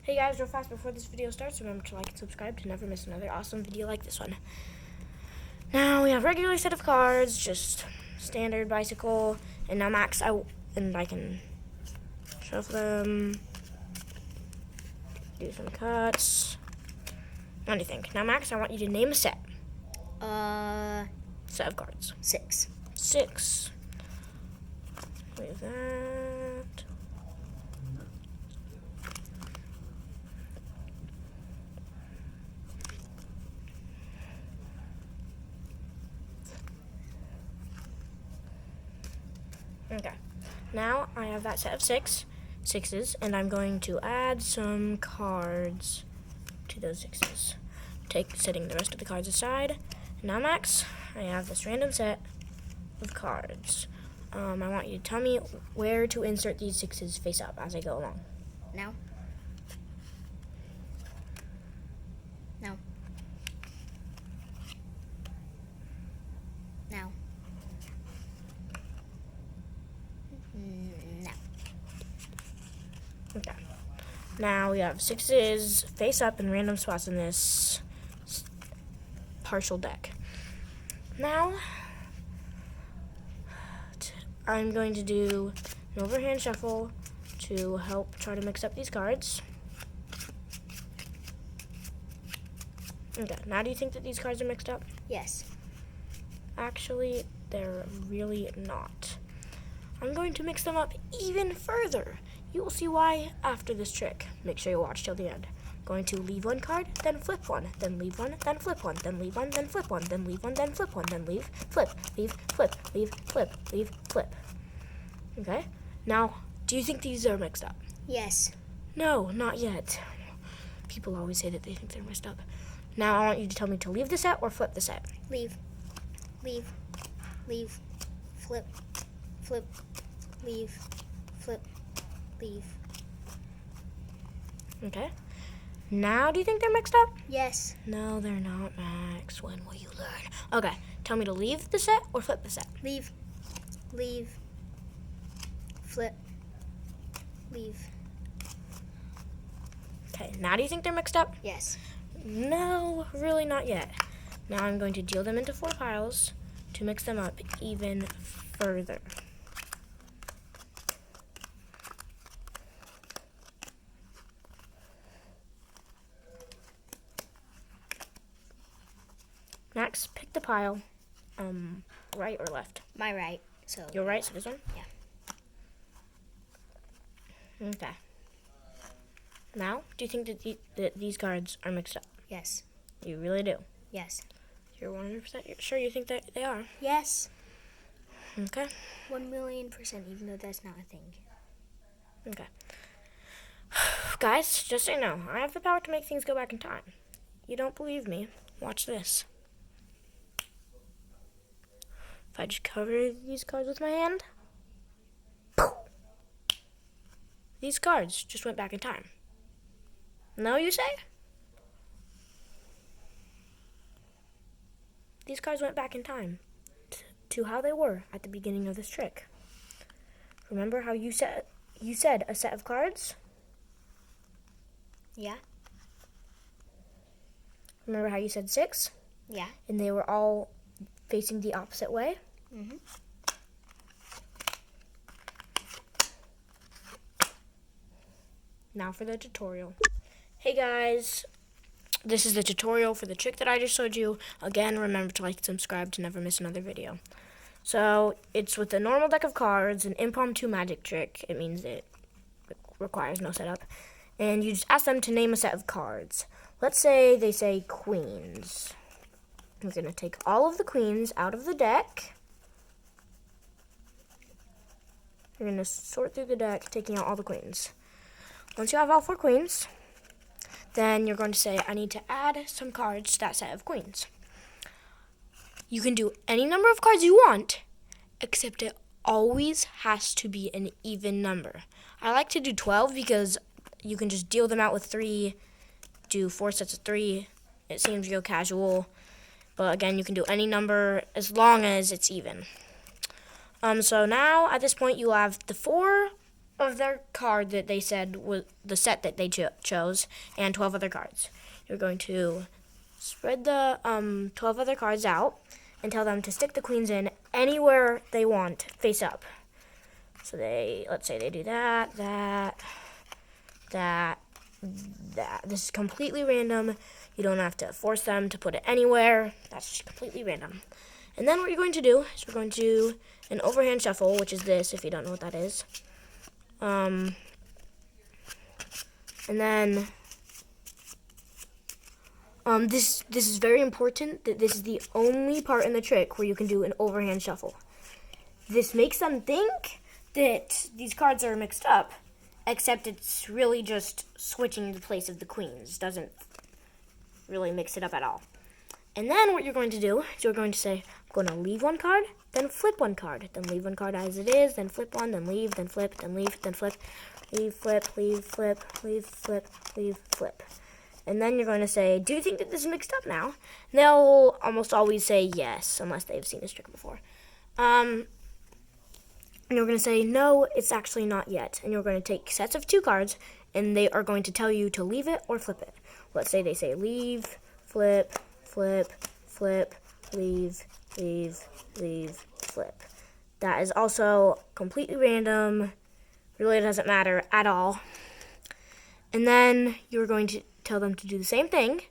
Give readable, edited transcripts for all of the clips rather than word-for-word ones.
Hey guys, real fast before this video starts, remember to like and subscribe to never miss another awesome video like this one. Now we have regular set of cards, just standard bicycle, and now Max, I can shuffle them, do some cuts. What do you think? Now Max, I want you to name a set. Set of cards. 6. 6. Leave that. Okay, now I have that set of sixes, and I'm going to add some cards to those sixes. Setting the rest of the cards aside. Now, Max, I have this random set of cards. I want you to tell me where to insert these sixes face up as I go along. Now. Now. Now. Now. Okay. Now we have sixes face up in random spots in this partial deck. Now, I'm going to do an overhand shuffle to help try to mix up these cards. Okay, now do you think that these cards are mixed up? Yes. Actually, they're really not. I'm going to mix them up even further. You will see why after this trick. Make sure you watch till the end. Going to leave one card, then flip one, then leave one, then flip one, then leave one, then flip one, then leave one, then flip one, then leave, flip, leave, flip, leave, flip, leave, flip. Okay? Now, do you think these are mixed up? Yes. No, not yet. People always say that they think they're mixed up. Now I want you to tell me to leave the set or flip the set. Leave. Leave. Leave. Flip. Flip. Leave. Flip. Leave. Okay. Now, do you think they're mixed up? Yes. No, they're not, Max. When will you learn? Okay, tell me to leave the set or flip the set. Leave. Leave. Flip. Leave. Okay, now do you think they're mixed up? Yes. No, really not yet. Now I'm going to deal them into 4 piles to mix them up even further. Max, pick the pile, right or left? My right. So. Your right, so this one? Yeah. Okay. Now, do you think that these cards are mixed up? Yes. You really do? Yes. You're 100% sure you think that they are? Yes. Okay. 1,000,000%, even though that's not a thing. Okay. Guys, just so you know, I have the power to make things go back in time. You don't believe me? Watch this. If I just cover these cards with my hand, these cards just went back in time. No, you say? These cards went back in time to how they were at the beginning of this trick. Remember how you said a set of cards? Yeah. Remember how you said 6? Yeah. And they were all facing the opposite way? Mhm. Now for the tutorial. Hey guys, this is the tutorial for the trick that I just showed you. Again, remember to like and subscribe to never miss another video. So, it's with a normal deck of cards, an impromptu magic trick. It means it requires no setup. And you just ask them to name a set of cards. Let's say they say queens. I'm going to take all of the queens out of the deck. You're going to sort through the deck, taking out all the queens. Once you have all 4 queens, then you're going to say, I need to add some cards to that set of queens. You can do any number of cards you want, except it always has to be an even number. I like to do 12 because you can just deal them out with 3, do 4 sets of 3. It seems real casual. But again, you can do any number as long as it's even. So now, at this point, you have the 4 of their card that they said was the set that they chose and 12 other cards. You're going to spread the 12 other cards out and tell them to stick the queens in anywhere they want, face up. So let's say they do that. This is completely random. You don't have to force them to put it anywhere. That's just completely random. And then what you're going to do is we're going to do an overhand shuffle, which is this, if you don't know what that is. And then this is very important, that this is the only part in the trick where you can do an overhand shuffle. This makes them think that these cards are mixed up, except it's really just switching the place of the queens. Doesn't really mix it up at all. And then what you're going to do is you're going to say, I'm going to leave one card, then flip one card, then leave one card as it is, then flip one, then leave, then flip, then leave, then flip, leave, flip, leave, flip, leave, flip, leave, flip. And then you're going to say, do you think that this is mixed up now? And they'll almost always say yes, unless they've seen this trick before. And you're going to say, no, it's actually not yet. And you're going to take sets of 2 cards, and they are going to tell you to leave it or flip it. Let's say they say leave, flip, flip, flip, leave, leave, leave, flip. That is also completely random. Really doesn't matter at all. And then you're going to tell them to do the same thing,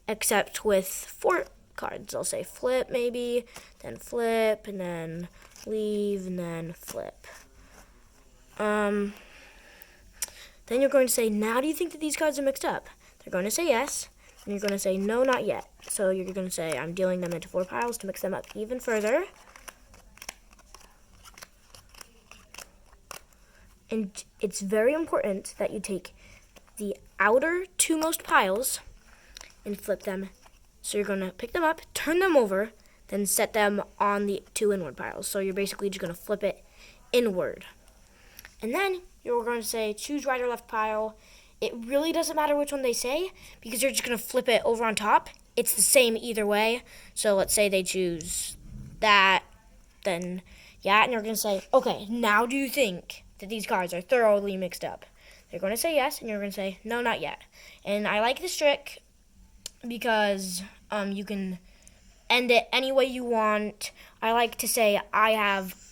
except with 4 cards. I'll say flip maybe, then flip, and then leave, and then flip. Then you're going to say, now do you think that these cards are mixed up? They're going to say yes, and you're going to say, no, not yet. So you're going to say, I'm dealing them into 4 piles to mix them up even further. And it's very important that you take the outer 2 most piles and flip them. So you're going to pick them up, turn them over, then set them on the 2 inward piles. So you're basically just going to flip it inward. And then you're going to say, choose right or left pile. It really doesn't matter which one they say, because you're just going to flip it over on top. It's the same either way. So let's say they choose that, then yeah, and you're going to say, okay, now do you think that these cards are thoroughly mixed up? They're going to say yes, and you're going to say, no, not yet. And I like this trick because you can end it any way you want. I like to say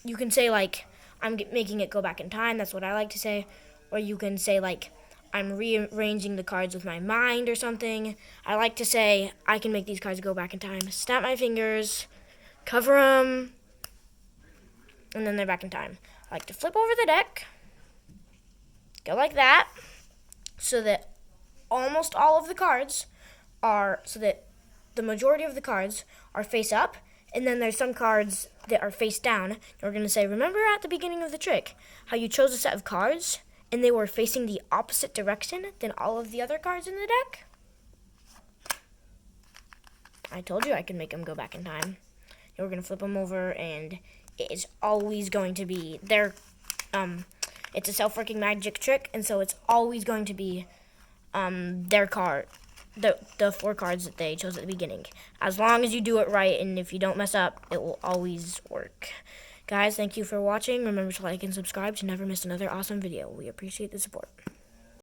you can say like, I'm making it go back in time. That's what I like to say. Or you can say like, I'm rearranging the cards with my mind or something. I like to say, I can make these cards go back in time. Snap my fingers, cover them, and then they're back in time. I like to flip over the deck, go like that, so that almost all of the cards so that the majority of the cards are face up, and then there's some cards that are face down. We're going to say, remember at the beginning of the trick, how you chose a set of cards, and they were facing the opposite direction than all of the other cards in the deck? I told you I could make them go back in time. And we're going to flip them over, and it is always going to be it's a self-working magic trick, and so it's always going to be their card, the 4 cards that they chose at the beginning. As long as you do it right, and if you don't mess up, it will always work. Guys, thank you for watching. Remember to like and subscribe to never miss another awesome video. We appreciate the support.